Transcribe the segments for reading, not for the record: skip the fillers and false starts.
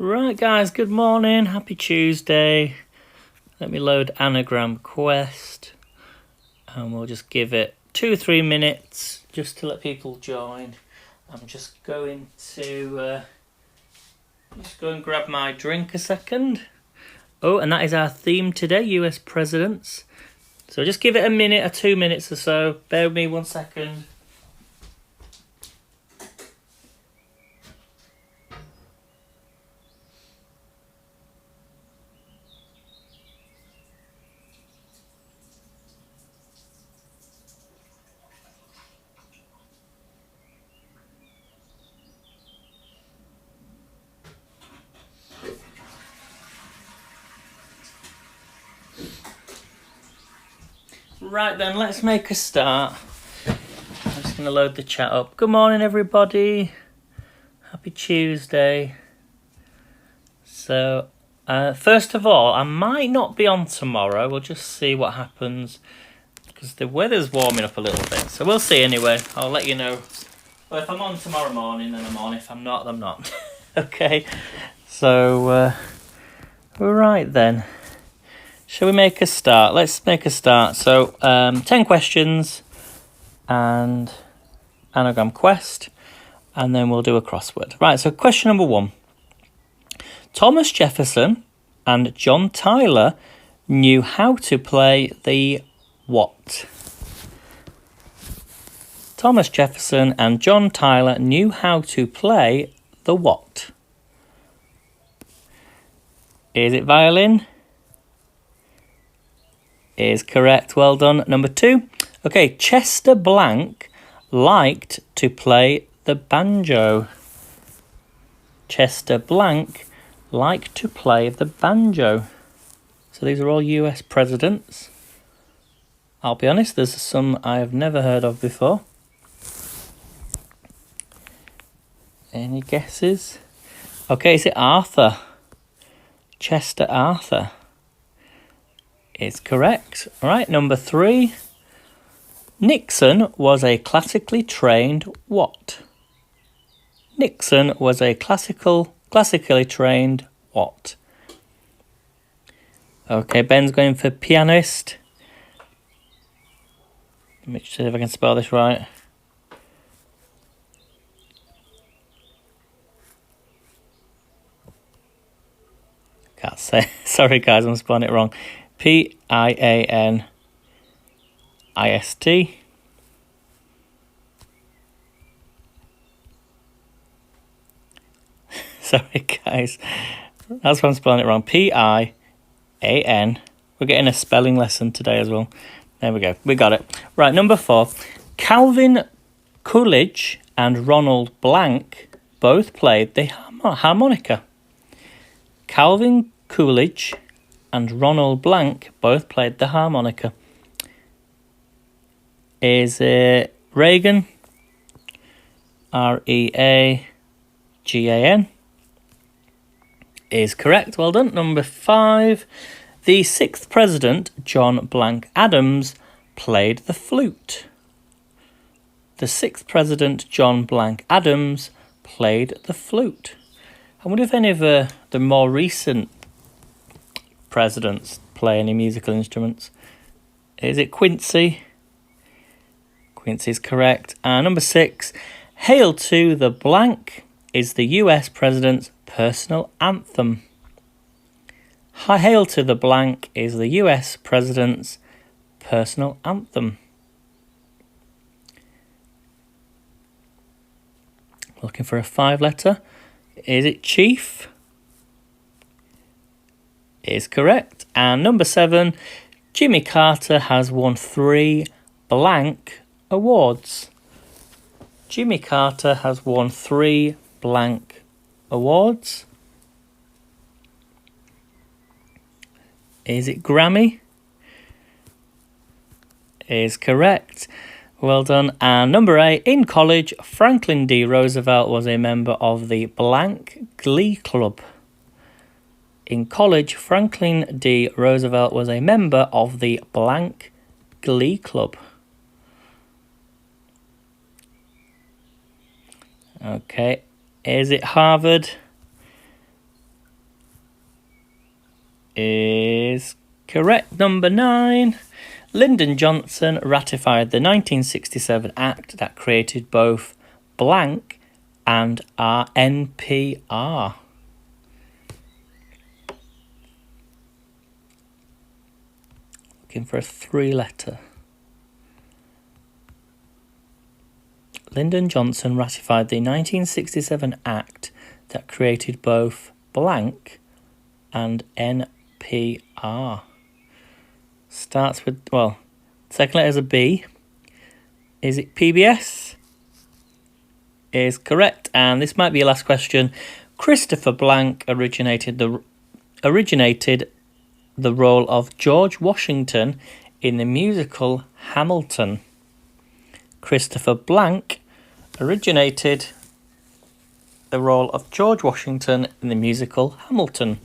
Right, guys, good morning. Happy Tuesday. Let me load Anagram Quest. And we'll just give it 2-3 minutes just to let people join. I'm just going to just go and grab my drink a second. Oh, and that is our theme today, US presidents. So just give it a minute or 2 minutes or so. Bear with me 1 second. Right then, let's make a start. I'm just going to load the chat up. Good morning, everybody. Happy Tuesday. So, first of all, I might not be on tomorrow. We'll just see what happens because the weather's warming up a little bit. So we'll see anyway. I'll let you know. Well, if I'm on tomorrow morning, then I'm on. If I'm not, I'm not. Okay. So, right then. Shall we make a start? Let's make a start. So, 10 questions and Anagram Quest, and then we'll do a crossword. Right, so question number 1. Thomas Jefferson and John Tyler knew how to play the what? Thomas Jefferson and John Tyler knew how to play the what? Is it violin? Is correct. Well done. Number 2. Okay, Chester Blank liked to play the banjo. Chester Blank liked to play the banjo. So these are all US presidents. I'll be honest, there's some I have never heard of before. Any guesses? Okay, is it Arthur? Chester Arthur is correct. All right, number 3. Nixon was a classically trained what? Nixon was a classically trained what? Okay, Ben's going for pianist. Let me see if I can spell this right. Can't say. Sorry, guys, I'm spelling it wrong. Pianist. Sorry, guys. That's why I'm spelling it wrong. Pian. We're getting a spelling lesson today as well. There we go. We got it. Right, number 4. Calvin Coolidge and Ronald Blank both played the harmonica. Calvin Coolidge and Ronald Blank both played the harmonica. Is it Reagan? Reagan is correct. Well done. Number 5. The 6th president, John Blank Adams, played the flute. The 6th president, John Blank Adams, played the flute. I wonder if any of the more recent presidents play any musical instruments. Is it Quincy? Quincy is correct. And number 6, Hail to the Blank is the US president's personal anthem. Hail to the Blank is the US president's personal anthem. Looking for a 5-letter. Is it Chief? Is correct. And number 7, Jimmy Carter has won 3 blank awards. Jimmy Carter has won 3 blank awards. Is it Grammy? Is correct. Well done. And number 8, in college, Franklin D. Roosevelt was a member of the blank Glee Club. In college, Franklin D. Roosevelt was a member of the blank Glee Club. Okay, is it Harvard? is correct. Number 9. Lyndon Johnson ratified the 1967 Act that created both blank and our NPR. Looking for a 3-letter. Lyndon Johnson ratified the 1967 Act that created both blank and NPR. Starts with, well, second letter is a B. Is it PBS? Is correct. And this might be your last question. Christopher Blank originated the role of George Washington in the musical Hamilton. Christopher Blank originated the role of George Washington in the musical Hamilton.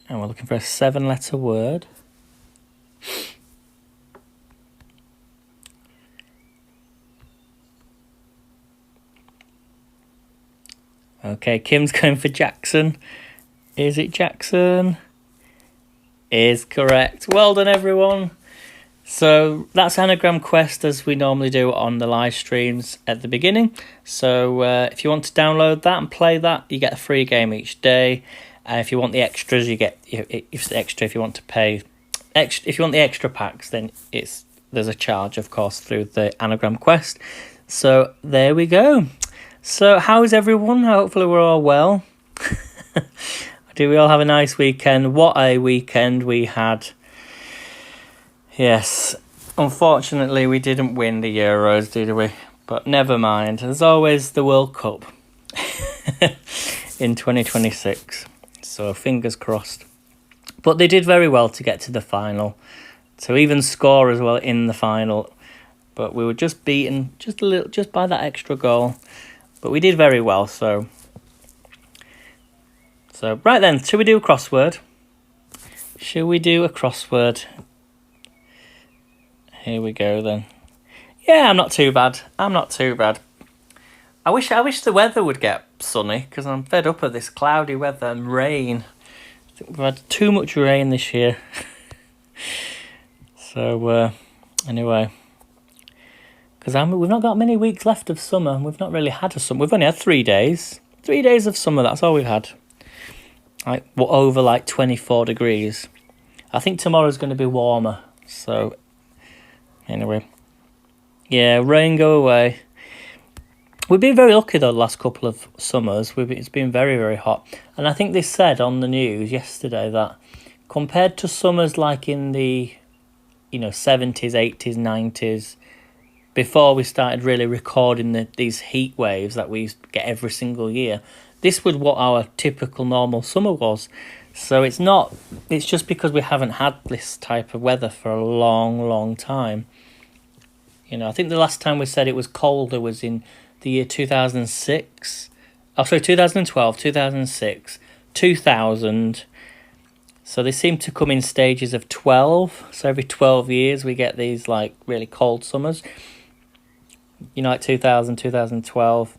And we're looking for a 7-letter word. Okay, Kim's going for Jackson. Is it Jackson? Is correct. Well done, everyone. So that's Anagram Quest as we normally do on the live streams at the beginning. So if you want to download that and play that, you get a free game each day. If you want the extras, you get it's extra. If you want to pay, if you want the extra packs, then there's a charge, of course, through the Anagram Quest. So there we go. So how is everyone? Hopefully we're all well. Do we all have a nice weekend? What a weekend we had. Yes, unfortunately we didn't win the Euros, did we? But never mind. There's always the World Cup in 2026. So fingers crossed. But they did very well to get to the final. To even score as well in the final. But we were just beaten just by that extra goal. But we did very well, so right then, should we do a crossword? Shall we do a crossword? Here we go then. Yeah, I'm not too bad. I wish the weather would get sunny, because I'm fed up of this cloudy weather and rain. I think we've had too much rain this year. So, anyway. Because we've not got many weeks left of summer. We've not really had a summer. We've only had 3 days. 3 days of summer, that's all we've had. Over 24 degrees. I think tomorrow's going to be warmer. So, anyway. Yeah, rain go away. We've been very lucky though the last couple of summers. It's been very, very hot. And I think they said on the news yesterday that compared to summers like in the 70s, 80s, 90s, before we started really recording these heat waves that we used to get every single year, this was what our typical normal summer was. So it's just because we haven't had this type of weather for a long, long time. I think the last time we said it was colder was in the year 2006. Oh, sorry, 2012, 2006, 2000. So they seem to come in stages of 12. So every 12 years we get these really cold summers. Like 2000, 2012.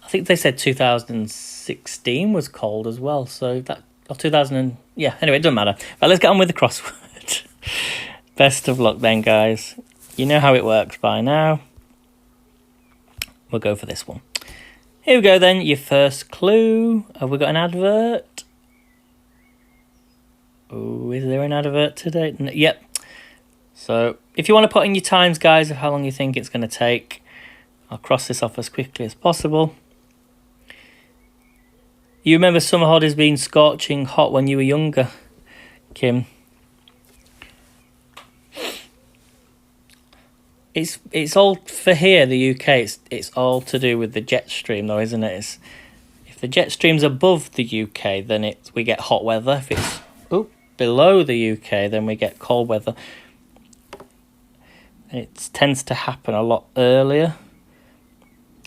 I think they said 2016 was cold as well. So or 2000 yeah, anyway, it doesn't matter. But let's get on with the crossword. Best of luck then, guys. You know how it works by now. We'll go for this one. Here we go then, your first clue. Have we got an advert? Oh, is there an advert today? Yep. So, if you want to put in your times, guys, of how long you think it's going to take, I'll cross this off as quickly as possible. You remember summer holidays being scorching hot when you were younger, Kim? It's all for here, the UK. It's all to do with the jet stream, though, isn't it? If the jet stream's above the UK, then we get hot weather. If it's below the UK, then we get cold weather. It tends to happen a lot earlier.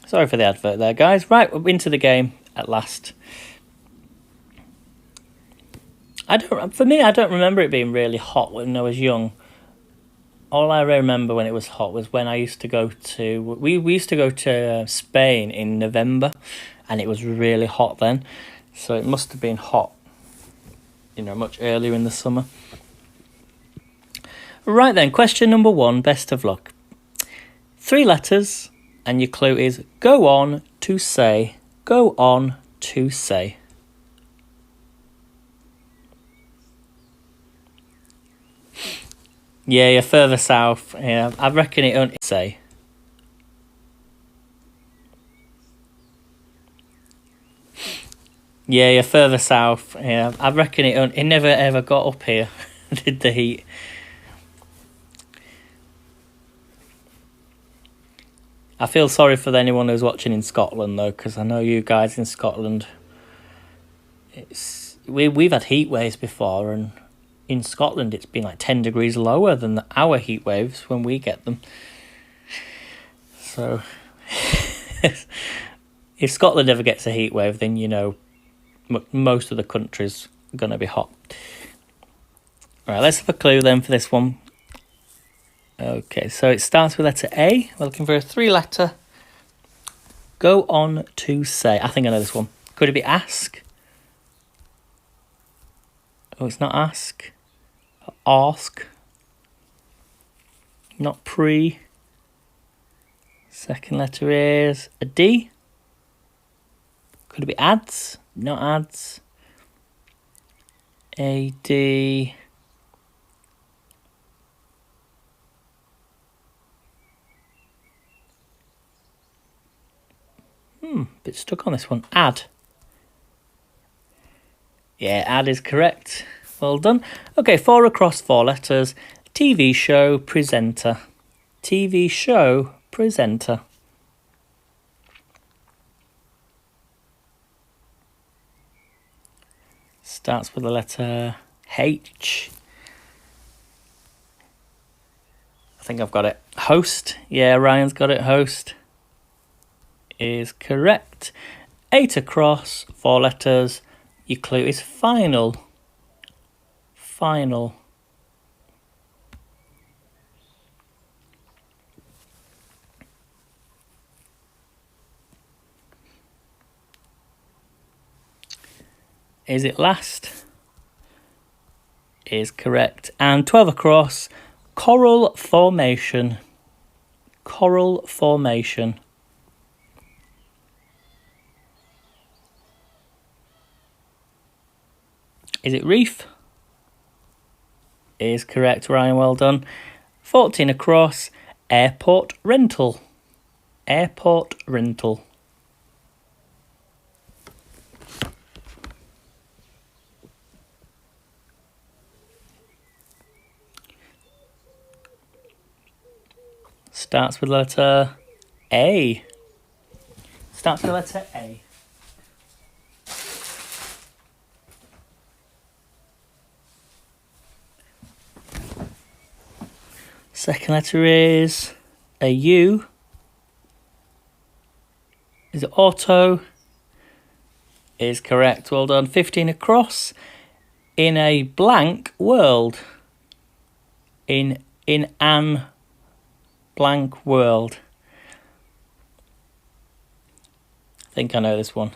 Sorry for the advert there, guys. Right, we're into the game at last. For me, I don't remember it being really hot when I was young. all I remember when it was hot was when I used to go to... We used to go to Spain in November, and it was really hot then. So it must have been hot, you know, much earlier in the summer. Right then, question number 1, best of luck. 3 letters, and your clue is go on to say. Go on to say. Yeah, you're further south. Yeah, I reckon it only say. Yeah, you're further south. Yeah, I reckon it never ever got up here. Did the heat. I feel sorry for anyone who's watching in Scotland though, because I know you guys in Scotland. We've had heat waves before, and in Scotland it's been like 10 degrees lower than our heat waves when we get them. So if Scotland ever gets a heat wave, then you know most of the country's going to be hot. Right, let's have a clue then for this one. Okay, so it starts with letter A. We're looking for a 3-letter. Go on to say. I think I know this one. Could it be ask? Oh, it's not ask. Ask. Not pre. Second letter is a D. Could it be ads? Not ads. A D. Bit stuck on this one. Ad. Yeah, ad is correct. Well done. Okay, 4 across 4 letters. TV show presenter. TV show presenter. Starts with the letter H. I think I've got it. Host. Yeah, Ryan's got it. Host is correct. 8 across 4 letters. Your clue is final. Final. Is it last? Is correct. And 12 across, coral formation. Coral formation. Is it reef? Is correct, Ryan, well done. 14 across, airport rental. Airport rental. Starts with letter A. Starts with letter A. Second letter is a U. Is it auto? Is correct. Well done. 15 across. In a blank world. In an blank world. I think I know this one.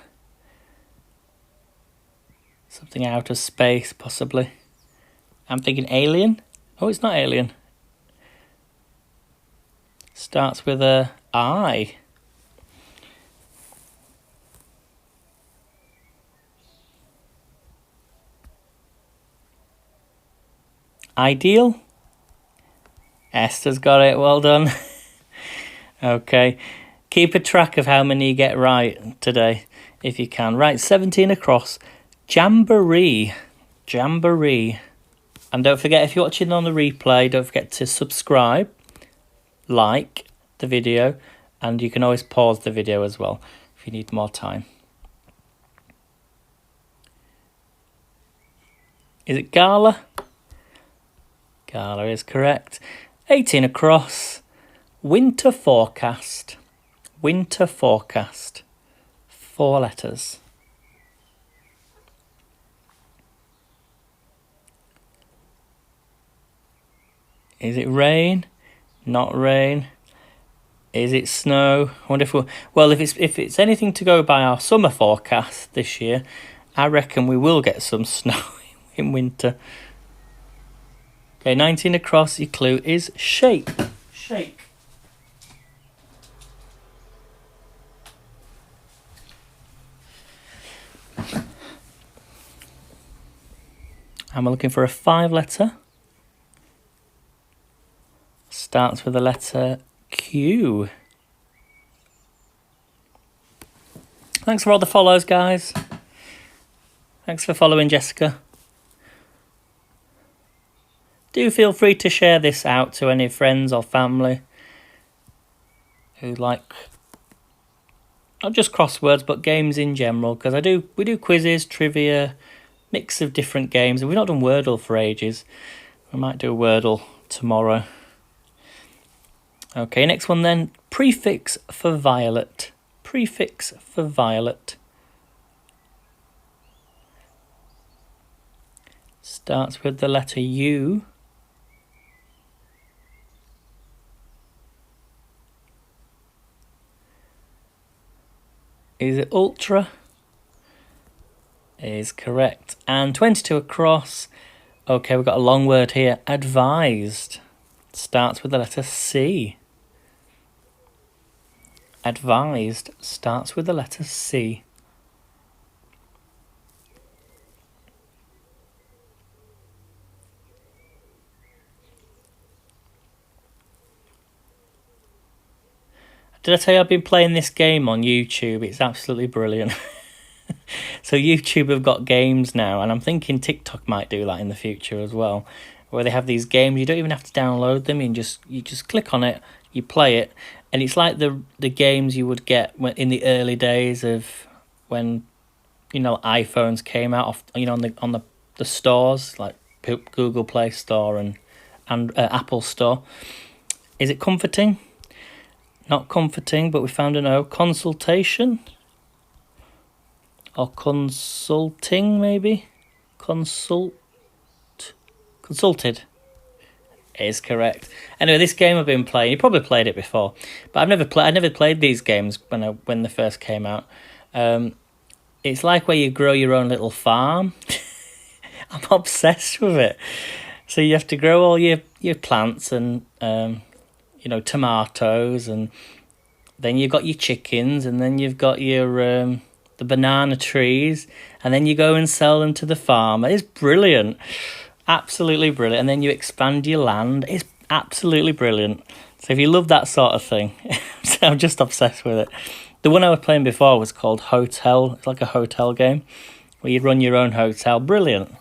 Something out of space, possibly. I'm thinking alien. Oh, it's not alien. Starts with a I. Ideal. Esther's got it. Well done. Okay. Keep a track of how many you get right today, if you can. Right, 17 across. Jamboree. Jamboree. And don't forget, if you're watching on the replay, don't forget to subscribe, like the video, and you can always pause the video as well if you need more time. Is it gala? Gala is correct. 18 across. Winter forecast. Winter forecast. 4 letters. Is it rain? Not rain. Is it snow? I wonder if if it's anything to go by our summer forecast this year, I reckon we will get some snow in winter. Okay, 19 across. Your clue is shape. Shake. And we're looking for a 5-letter. Starts with the letter Q. Thanks for all the follows, guys. Thanks for following Jessica. Do feel free to share this out to any friends or family who like not just crosswords but games in general, because we do quizzes, trivia, mix of different games, and we've not done Wordle for ages. We might do Wordle tomorrow. Okay, next one then. Prefix for violet. Prefix for violet. Starts with the letter U. Is it ultra? Is correct. And 22 across. Okay, we've got a long word here. Advised. Starts with the letter C. Advised starts with the letter C. Did I tell you I've been playing this game on YouTube? It's absolutely brilliant. So YouTube have got games now, and I'm thinking TikTok might do that in the future as well, where they have these games. You don't even have to download them. You just click on it, you play it, and it's like the games you would get in the early days of when iPhones came out on the stores like Google Play Store and Apple Store. Is it comforting? Not comforting, but we found a no. Consultation? Or consulting, maybe? Consulted is correct. Anyway, this game I've been playing, you probably played it before, but I never played these games when they first came out. It's like where you grow your own little farm. I'm obsessed with it. So you have to grow all your plants and tomatoes, and then you've got your chickens, and then you've got your the banana trees, and then you go and sell them to the farmer. It's brilliant, absolutely brilliant. And then you expand your land. It's absolutely brilliant. So if you love that sort of thing, I'm just obsessed with it. The one I was playing before was called Hotel. It's like a hotel game where you run your own hotel. Brilliant.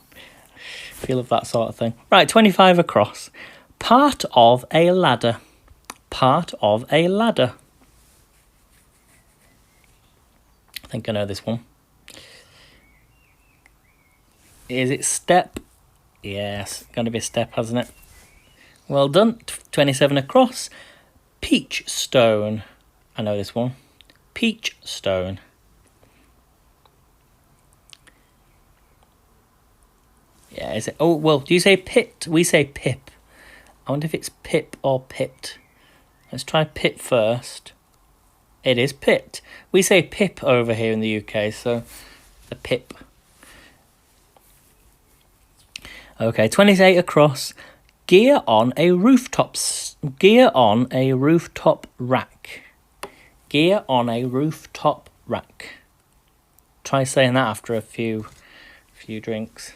If you love that sort of thing. Right, 25 across. Part of a ladder. Part of a ladder. I think I know this one. Is it step? Yes, going to be a step, hasn't it? Well done. 27 across. Peach stone. I know this one. Peach stone. Yeah, is it? Oh, well, do you say pit? We say pip. I wonder if it's pip or pit. Let's try pip first. It is pit. We say pip over here in the UK, so the pip. Okay, 28 across. Gear on a rooftop. Gear on a rooftop rack. Gear on a rooftop rack. Try saying that after a few drinks.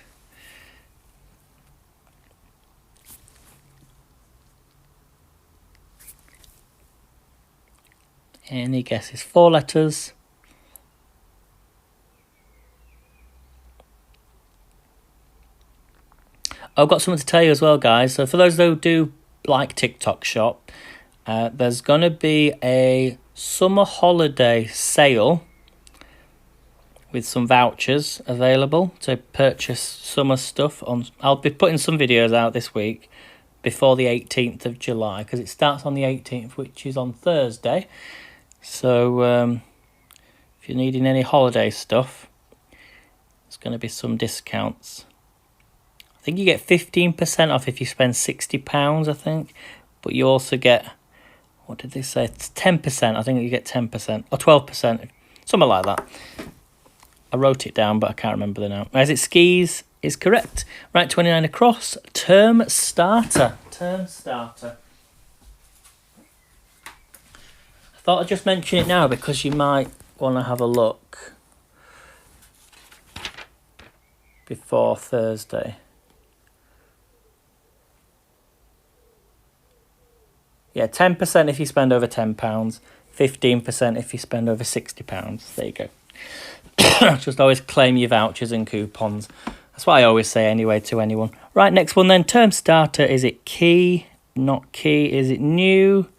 Any guesses? 4 letters. I've got something to tell you as well, guys. So for those who do like TikTok Shop, there's going to be a summer holiday sale with some vouchers available to purchase summer stuff. I'll be putting some videos out this week before the 18th of July, because it starts on the 18th, which is on Thursday. So if you're needing any holiday stuff, there's going to be some discounts. I think you get 15% off if you spend £60, I think. But you also get, what did they say? It's 10%. I think you get 10% or 12%, something like that. I wrote it down, but I can't remember the now. As it skis is correct. Right, 29 across. Term starter. Term starter. I thought I'd just mention it now because you might want to have a look before Thursday. Yeah, 10% if you spend over £10, 15% if you spend over £60. There you go. Just always claim your vouchers and coupons. That's what I always say anyway to anyone. Right, next one then. Term starter. Is it key? Not key. Is it new?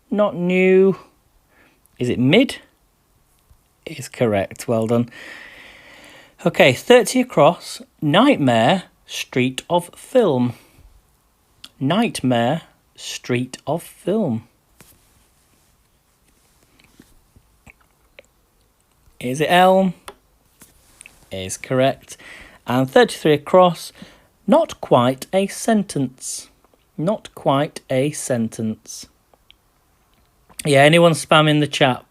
Not new. Is it mid? It is correct. Well done. Okay, 30 across. Nightmare Street of Film. Nightmare Street of Film. Is it Elm? Is correct. And 33 across. Not quite a sentence. Not quite a sentence. Yeah, anyone spamming the chat,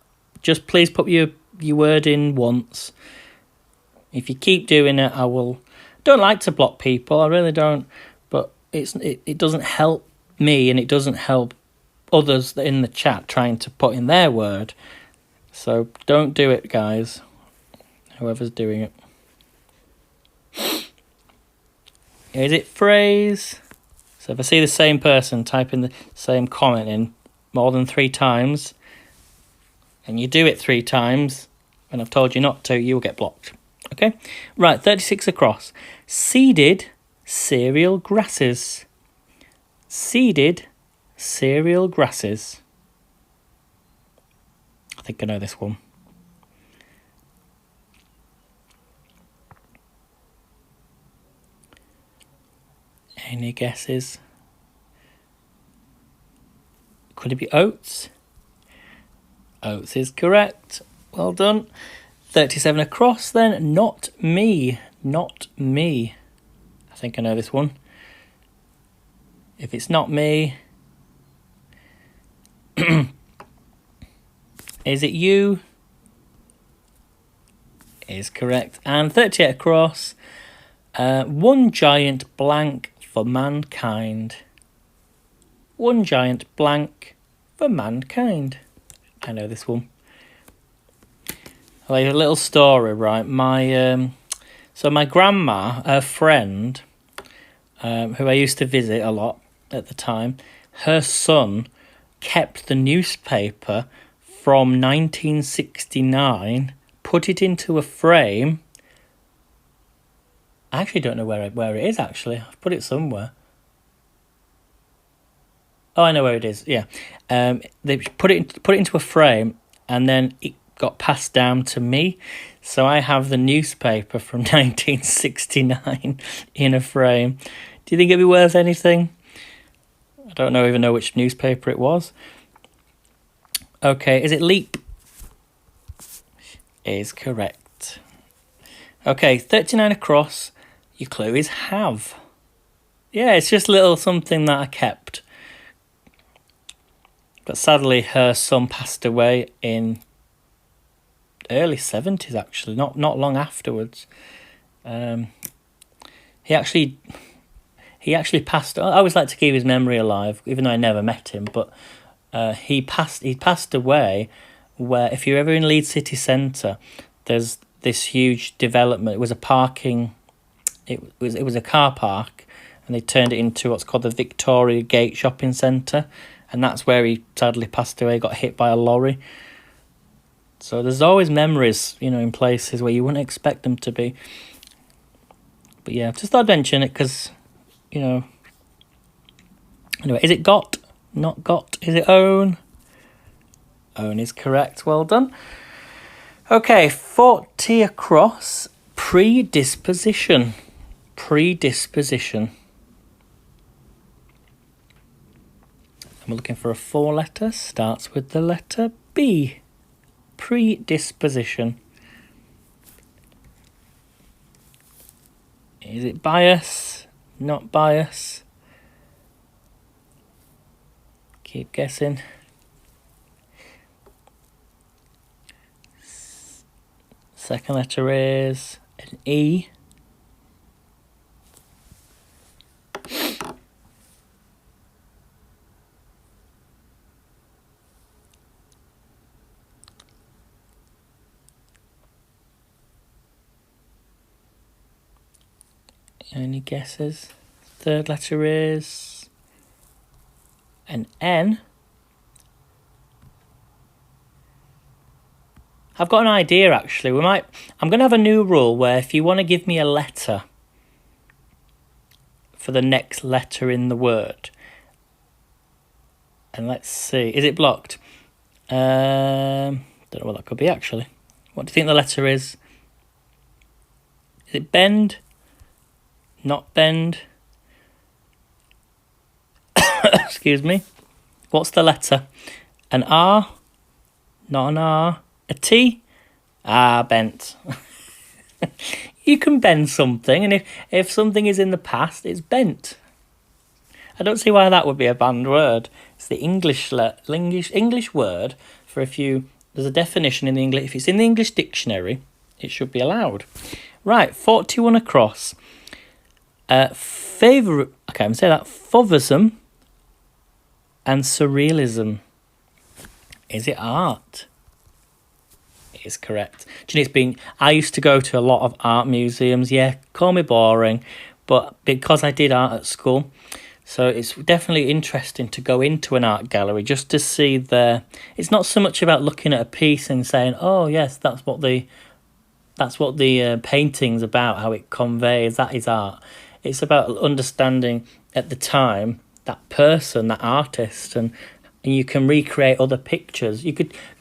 just please put your word in once. If you keep doing it, I will. Don't like to block people, I really don't. But it doesn't help me, and it doesn't help others in the chat trying to put in their word. So don't do it, guys. Whoever's doing it. Is it phrase? So if I see the same person typing the same comment in more than 3 times, and you do it 3 times, and I've told you not to, you'll get blocked. Okay? Right, 36 across. Seeded cereal grasses. Seeded cereal grasses. I think I know this one. Any guesses? Could it be oats? Oats is correct. Well done. 37 across then. Not me. Not me. I think I know this one. If it's not me, is it you? Is correct. And 38 across. One giant blank for mankind. One giant blank for mankind. I know this one. Like a little story, right? So my grandma, her friend, who I used to visit a lot at the time, her son kept the newspaper from 1969, put it into a frame. I actually don't know where it is, actually. I've put it somewhere. Oh, I know where it is, yeah. They put it into a frame, and then it got passed down to me. So I have the newspaper from 1969 in a frame. Do you think it'd be worth anything? I don't even know which newspaper it was. Okay, is it leap? Is correct. Okay, 39 across. Your clue is have. Yeah, it's just a little something that I kept. But sadly, her son passed away in early 70s, actually, not long afterwards. He actually passed. I always like to keep his memory alive, even though I never met him. But he passed away where, if you're ever in Leeds city centre, there's this huge development. It was a parking. It was a car park, and they turned it into what's called the Victoria Gate Shopping Centre, and that's where he sadly passed away. Got hit by a lorry. So there's always memories, in places where you wouldn't expect them to be. But yeah, just thought I'd mention it because, Anyway, is it got? Not got. Is it own? Own is correct. Well done. Okay, 40 across. Predisposition. Predisposition. I'm looking for a 4-letter. Starts with the letter B. Predisposition. Is it bias? Not bias. Keep guessing. Second letter is an E. Any guesses? Third letter is an N. I've got an idea actually. I'm going to have a new rule where if you want to give me a letter for the next letter in the word, and let's see, is it blocked? Don't know what that could be actually. What do you think the letter is? Is it bend? Not bend? Excuse me. What's the letter? An R? Not an R. A T? Ah, bent. You can bend something, and if something is in the past, it's bent. I don't see why that would be a banned word. It's the English word for there's a definition in the English. If it's in the English dictionary, it should be allowed. Right, 41 across. Favourite. Okay, I'm going to say that. Fauvism and surrealism. Is it art? It is correct. Do you know, I used to go to a lot of art museums. Yeah, call me boring, but because I did art at school, so it's definitely interesting to go into an art gallery just to see it's not so much about looking at a piece and saying, oh yes, that's what the painting's about, how it conveys, that is art. It's about understanding at the time that person, that artist, and you can recreate other pictures.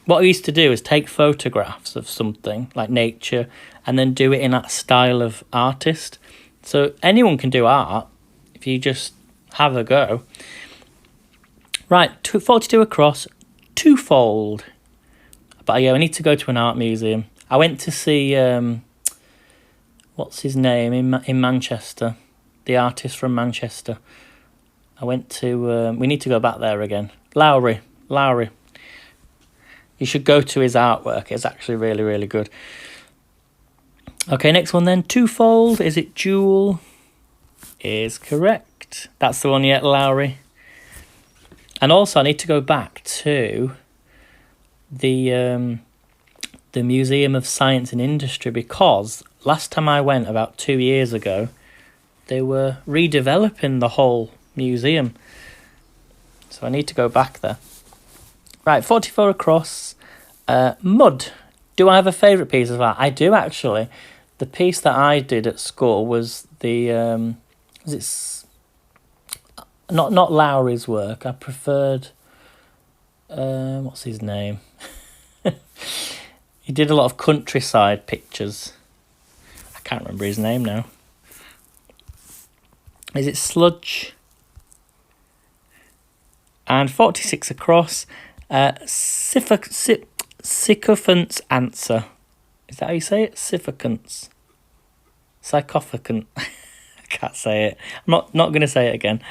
What I used to do is take photographs of something like nature and then do it in that style of artist. So anyone can do art if you just have a go. Right, 42 across, twofold. But yeah, I need to go to an art museum. I went to see what's his name in Manchester, the artist from Manchester. I went to we need to go back there again. Lowry. You should go to his artwork. It's actually really, really good. Okay, next one then. Twofold. Is it jewel? Is correct. That's the one yet, Lowry. And also I need to go back to the Museum of Science and Industry, because last time I went about 2 years ago, they were redeveloping the whole museum. So I need to go back there. Right, 44 across. Mud. Do I have a favourite piece of art? I do actually. The piece that I did at school was the not Lowry's work. I preferred what's his name? He did a lot of countryside pictures. I can't remember his name now. Is it Sludge? And 46 across. Sycophant's answer. Is that how you say it? Sycophants. Sycophant. I can't say it. I'm not going to say it again.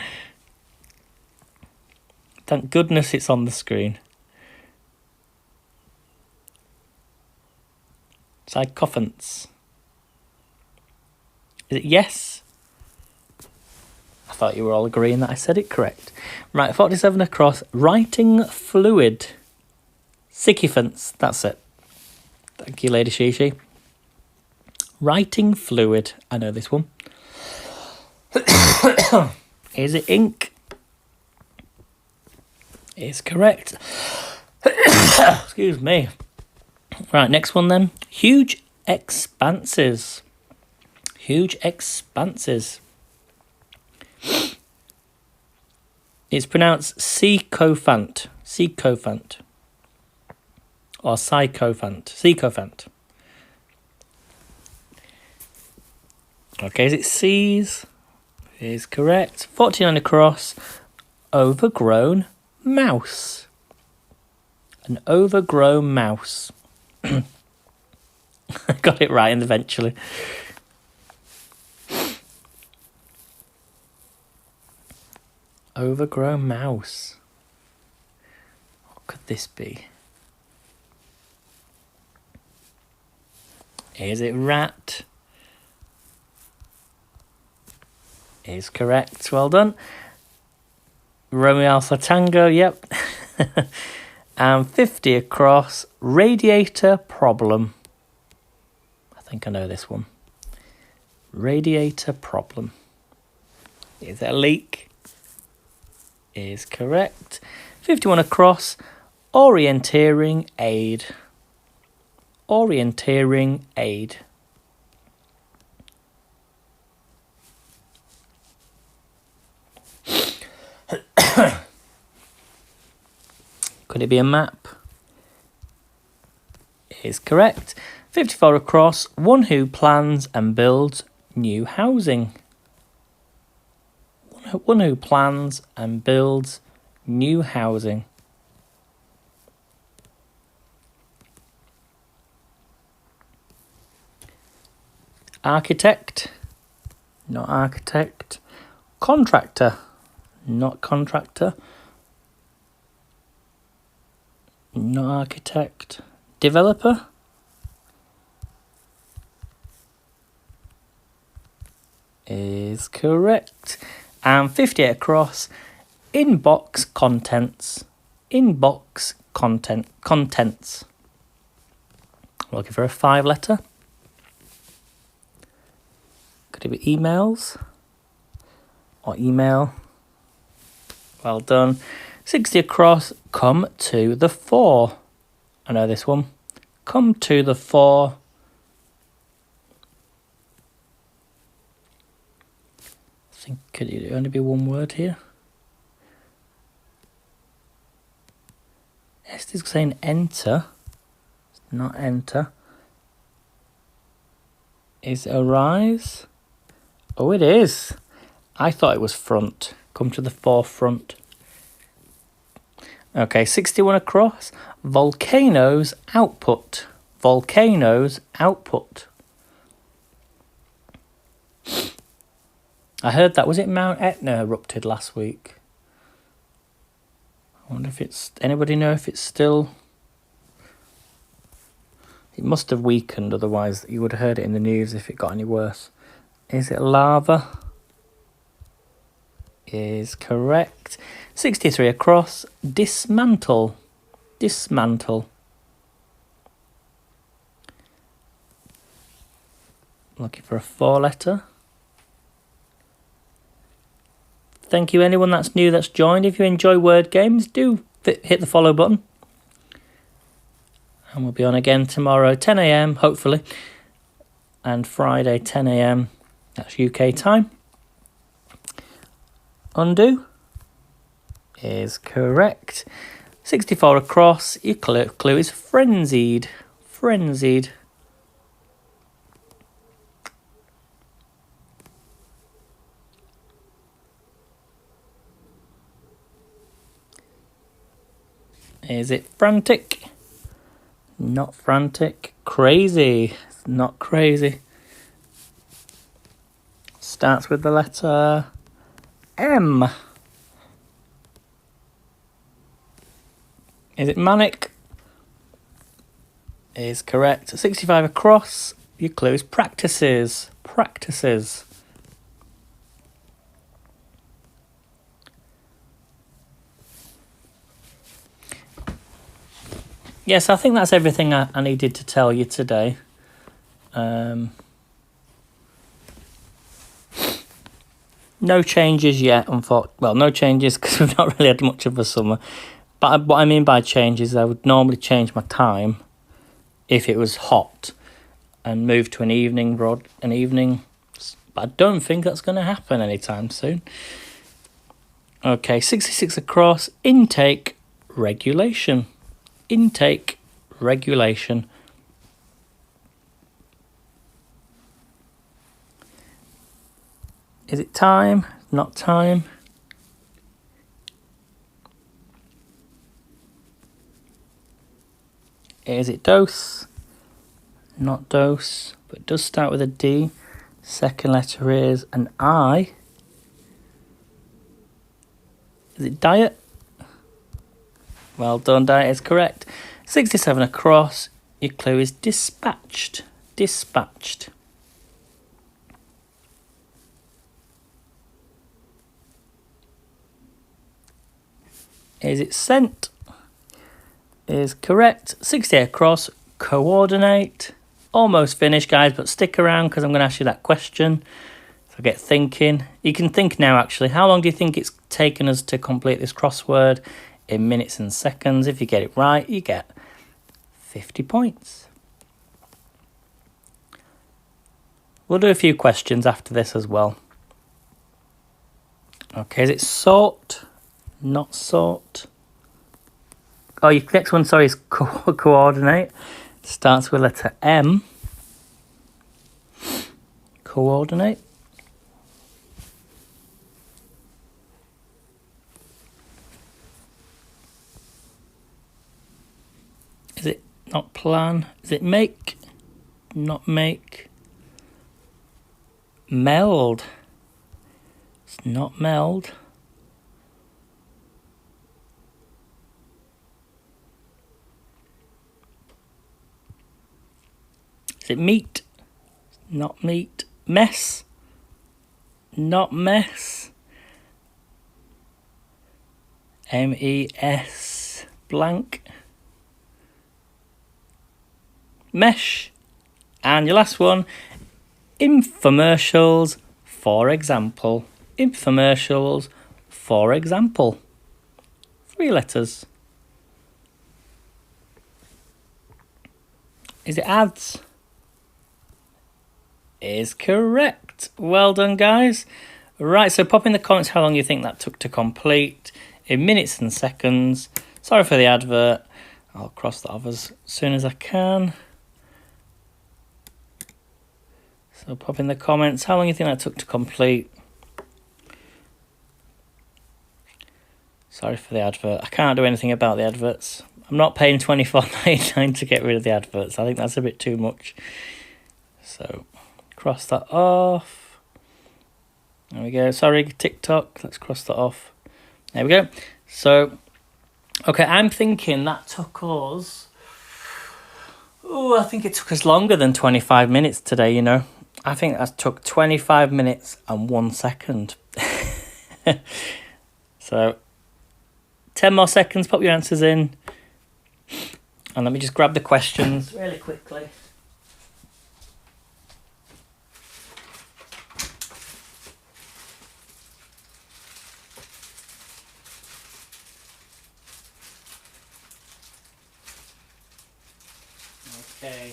Thank goodness it's on the screen. Sycophants. Is it yes? I thought you were all agreeing that I said it correct. Right, 47 across. Writing fluid. Sycophants. That's it. Thank you, Lady Shishi. Writing fluid. I know this one. Is it ink? It's correct. Excuse me. Right, next one then. Huge expanses. Huge expanses. It's pronounced sycophant. Sycophant. Or sycophant. Sycophant. Okay, is it C's? Is correct. 49 across. Overgrown mouse. An overgrown mouse. I got it right eventually. Overgrown mouse. What could this be? Is it rat? Is correct. Well done. Romeo Alpha Tango, yep. And 50 across. Radiator problem. I think I know this one. Radiator problem. Is it a leak? Is correct. 51 across. Orienteering aid. Orienteering aid. Could it be a map? Is correct. 54 across. One who plans and builds new housing. One who plans and builds new housing. Architect. Not architect. Contractor. Not contractor. Not architect. Developer. Is correct. And 58 across. Inbox contents. Inbox contents. Looking for a 5-letter. Could it be emails? Or email? Well done. 60 across. Come to the fore. I know this one. Come to the fore. I think could it only be one word here? Esther's saying enter. It's not enter. Is it arise? Oh, it is. I thought it was front. Come to the forefront. Okay, 61 across. Volcanoes output. Volcanoes output. I heard that. Was it Mount Etna erupted last week? I wonder if it's... Anybody know if it's still... It must have weakened, otherwise you would have heard it in the news if it got any worse. Is it lava? Is correct. 63 across. Dismantle. Dismantle. Looking for a 4-letter. Thank you anyone that's new that's joined. If you enjoy word games, do hit the follow button. And we'll be on again tomorrow 10 a.m. hopefully. And Friday 10 a.m. That's UK time. Undo is correct. 64 across. Your clue is frenzied. Frenzied. Is it frantic? Not frantic. Crazy. It's not crazy. Starts with the letter M. Is it manic? Is correct. 65 across. Your clue is practices. Practices. Yes, I think that's everything I needed to tell you today. No changes yet, unfortunately. Well, no changes because we've not really had much of a summer. But what I mean by changes, I would normally change my time if it was hot and move to an evening. But I don't think that's going to happen anytime soon. Okay, 66 across. Intake regulation. Intake regulation. Is it time? Not time. Is it dose? Not dose, but it does start with a D. Second letter is an I. Is it diet? Well done, diet is correct. 67 across. Your clue is dispatched. Dispatched. Is it sent? Is correct. 60 across. Coordinate. Almost finished, guys, but stick around because I'm going to ask you that question. So get thinking. You can think now, actually. How long do you think it's taken us to complete this crossword in minutes and seconds? If you get it right, you get 50 points. We'll do a few questions after this as well. Okay, is it sort? Not sort. Oh, your next one, sorry, is coordinate. Starts with letter M. Coordinate. Is it not plan? Is it make? Not make. Meld. It's not meld. Is it meet? Not meet. Mess? Not mess. M-E-S blank. Mesh. And your last one, infomercials, for example. Infomercials, for example. 3 letters. Is it ads? Is correct. Well done, guys. Right, so pop in the comments how long you think that took to complete in minutes and seconds. Sorry for the advert. I'll cross that off as soon as I can. So pop in the comments how long you think that took to complete. Sorry for the advert. I can't do anything about the adverts. I'm not paying $24.99 to get rid of the adverts. I think that's a bit too much. So cross that off. There we go. Sorry, TikTok. Let's cross that off. There we go. So, okay, I'm thinking that took us... Oh, I think it took us longer than 25 minutes today, you know. I think that took 25 minutes and 1 second. So, 10 more seconds. Pop your answers in. And let me just grab the questions really quickly. Okay.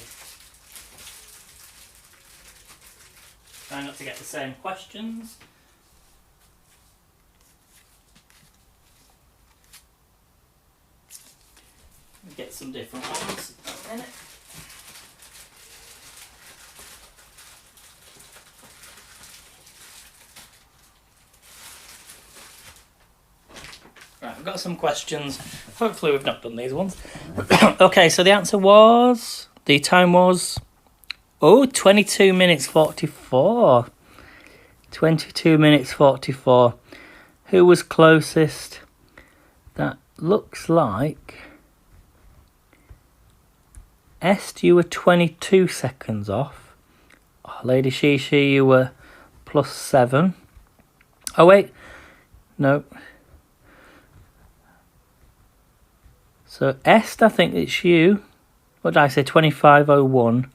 Try not to get the same questions. Get some different ones in it. Right, I've got some questions. Hopefully we've not done these ones. Okay, so the answer was... The time was... Oh, 22 minutes 44. 22 minutes 44. Who was closest? That looks like... Est, you were 22 seconds off. Oh, Lady Shishi, you were +7. Oh, wait. No. So, Est, I think it's you. What did I say? 25.01.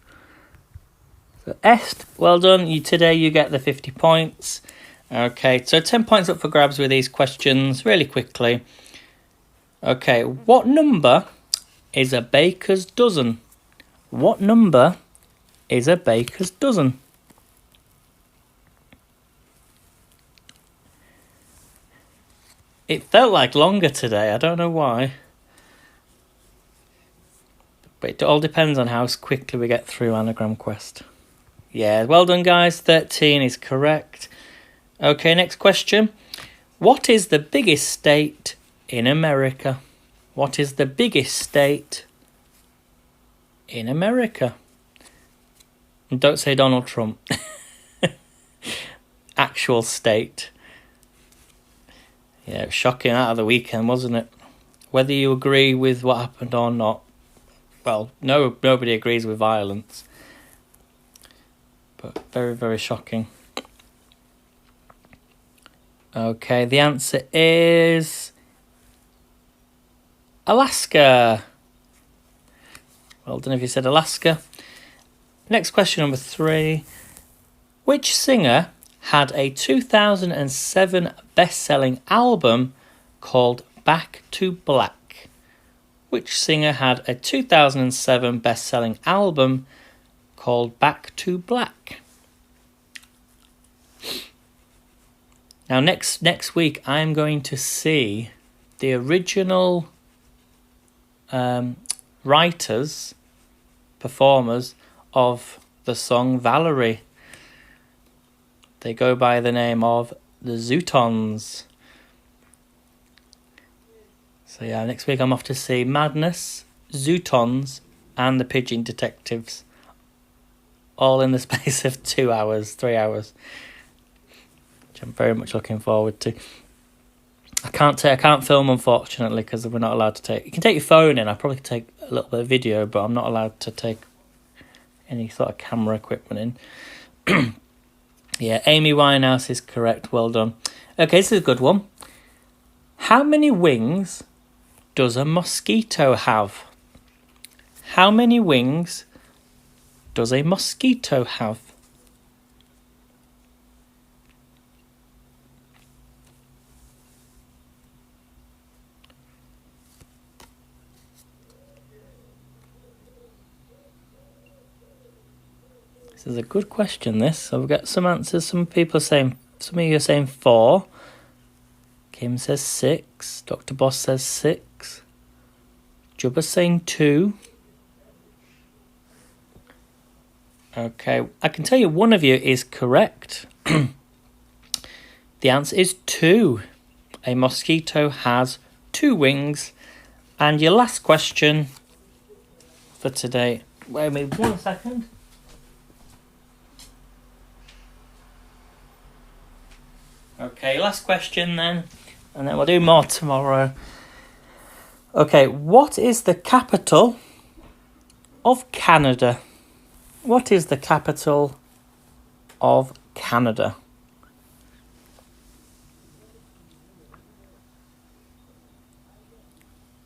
So, Est, well done. Today you get the 50 points. Okay, so 10 points up for grabs with these questions really quickly. Okay, what number is a baker's dozen? What number is a baker's dozen? It felt like longer today. I don't know why. But it all depends on how quickly we get through Anagram Quest. Yeah, well done, guys. 13 is correct. Okay, next question. What is the biggest state in America? What is the biggest state in America? And don't say Donald Trump. Actual state. Yeah, it was shocking out of the weekend, wasn't it? Whether you agree with what happened or not. Well, no, nobody agrees with violence. But very, very shocking. Okay, the answer is Alaska. Well done if you said Alaska. Next question, number 3. Which singer had a 2007 best-selling album called Back to Black? Which singer had a 2007 best-selling album called Back to Black? Now, next week, I'm going to see the original writers, performers of the song Valerie. They go by the name of the Zootons. So yeah, next week I'm off to see Madness, Zootons, and the Pigeon Detectives. All in the space of 2 hours, 3 hours. Which I'm very much looking forward to. I can't film, unfortunately, because we're not allowed to take... You can take your phone in. I probably could take a little bit of video, but I'm not allowed to take any sort of camera equipment in. Yeah, Amy Winehouse is correct. Well done. Okay, this is a good one. How many wings does a mosquito have? How many wings does a mosquito have? This is a good question, this. So we've got some answers. Some of you are saying 4. Kim says 6. Dr. Boss says 6. Jubba's saying 2. Okay, I can tell you one of you is correct. The answer is 2. A mosquito has 2 wings. And your last question for today. Wait a minute, 1 second. Okay, last question then, and then we'll do more tomorrow. Okay, what is the capital of Canada? What is the capital of Canada?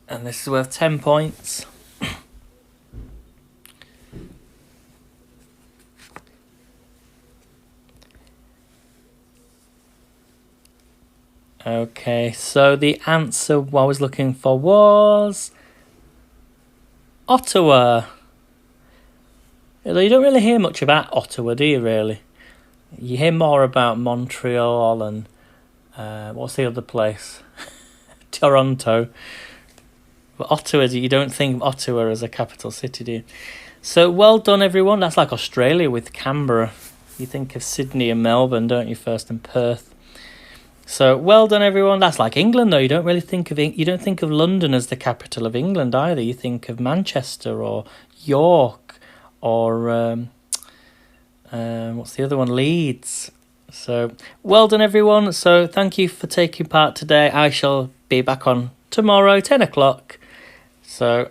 And this is worth 10 points. Okay, so the answer I was looking for was Ottawa. Although you don't really hear much about Ottawa, do you, really? You hear more about Montreal and what's the other place? Toronto. But Ottawa, you don't think of Ottawa as a capital city, do you? So well done, everyone. That's like Australia with Canberra. You think of Sydney and Melbourne, don't you, first, and Perth. So well done, everyone. That's like England, though. You don't think of London as the capital of England either. You think of Manchester or York or what's the other one? Leeds. So well done, everyone. So thank you for taking part today. I shall be back on tomorrow, 10 o'clock. So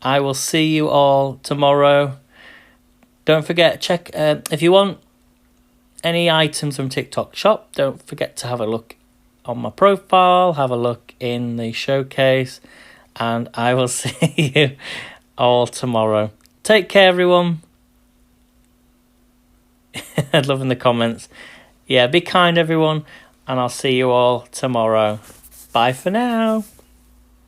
I will see you all tomorrow. Don't forget, check if you want any items from TikTok shop, don't forget to have a look on my profile, have a look in the showcase, and I will see you all tomorrow. Take care, everyone. I'd love in the comments. Yeah, be kind, everyone, and I'll see you all tomorrow. Bye for now.